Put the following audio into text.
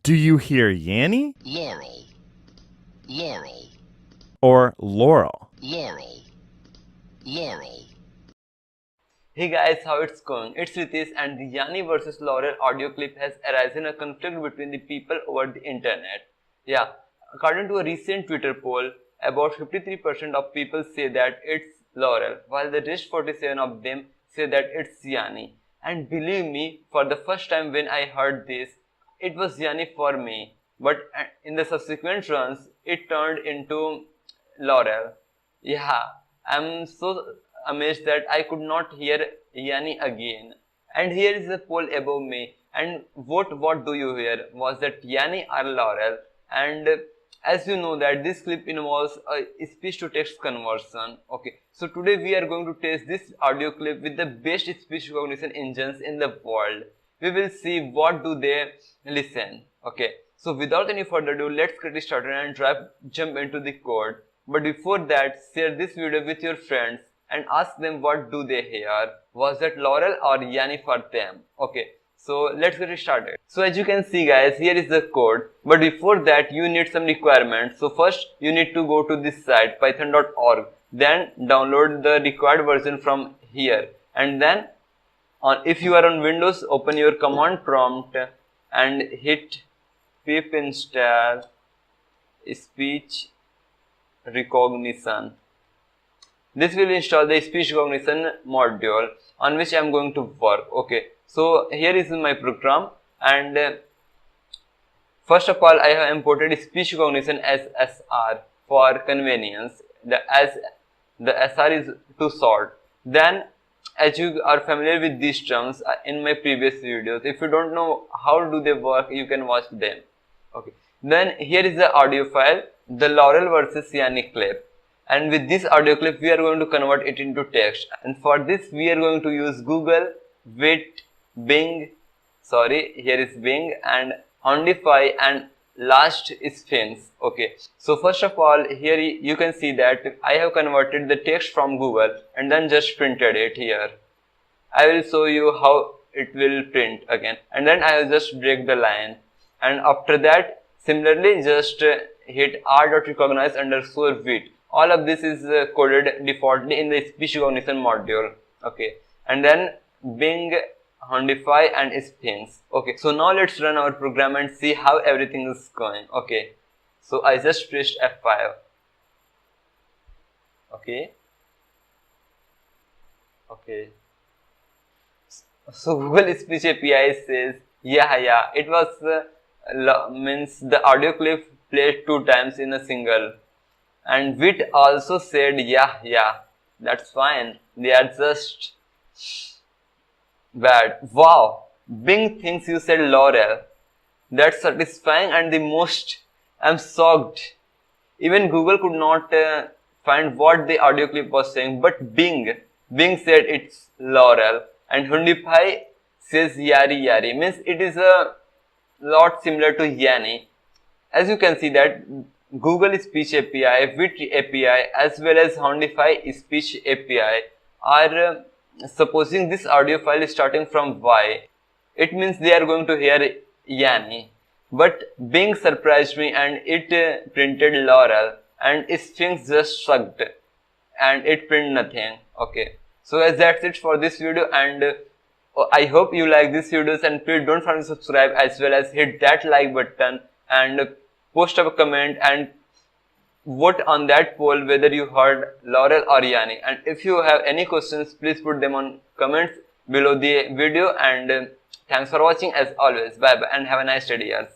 Do you hear Yanny? Laurel, Laurel, Or Laurel? Laurel, Laurel. Hey guys, how it's going? It's Ritesh, and the Yanny versus Laurel audio clip has arisen a conflict between the people over the internet. Yeah, according to a recent Twitter poll, about 53% of people say that it's Laurel, while the rest 47 of them say that it's Yanny. And believe me, for the first time when I heard this, it was Yanny for me. But in the subsequent runs, it turned into Laurel. Yeah, I'm so amazed that I could not hear Yanny again. And here is the poll above me. And vote, what do you hear? Was that Yanny or Laurel? And as you know that this clip involves a speech to text conversion. Okay, so today we are going to test this audio clip with the best speech recognition engines in the world. We will see what do they listen. Okay, so without any further ado, let's get started and jump into the code. But before that, share this video with your friends and ask them what do they hear. Was that Laurel or Yanny for them? Okay, so let's get started. So as you can see guys, here is the code. But before that, you need some requirements. So first, you need to go to this site, python.org. Then download the required version from here. And then, if you are on Windows, open your command prompt and hit pip install speech recognition. This will install the speech recognition module on which I am going to work. Okay, so here is my program, and first of all I have imported speech recognition as SR for convenience. As the SR is too short. Then, as you are familiar with these terms in my previous videos, if you don't know how do they work, you can watch them. Okay, then here is the audio file, the Laurel versus Yanny clip. And with this audio clip, we are going to convert it into text. And for this, we are going to use Google, Bing, here is Bing, and Houndify, and last is Sphinx. Okay, so first of all, here you can see that I have converted the text from Google and then just printed it here. I will show you how it will print again. And then I will just break the line. And after that, similarly, just hit r.recognize underscore width. All of this is coded defaultly in the speech recognition module. Okay, and then Bing, Houndify, and Sphinx. Okay, so now let's run our program and see how everything is going. Okay, so I just pressed F5. Okay, so Google Speech API says yeah, it was means the audio clip played 2 times in a single. And Wit also said yeah, that's fine. They are just bad. Wow, Bing thinks you said Laurel. That's satisfying and the most. I'm shocked. Even Google could not find what the audio clip was saying, but Bing said it's Laurel. And Houndify says yari, means it is a lot similar to Yanny. As you can see that Google Speech API, Wit API, as well as Houndify Speech API are supposing this audio file is starting from Y. It means they are going to hear Yanny. But Bing surprised me and it printed Laurel, and Sphinx just shrugged and it printed nothing. Okay, so as that's it for this video, and I hope you like this videos, and please don't forget to subscribe as well as hit that like button and post a comment and vote on that poll whether you heard Laurel or Yanny. And if you have any questions, please put them on comments below the video. And thanks for watching as always. Bye bye and have a nice day, dears.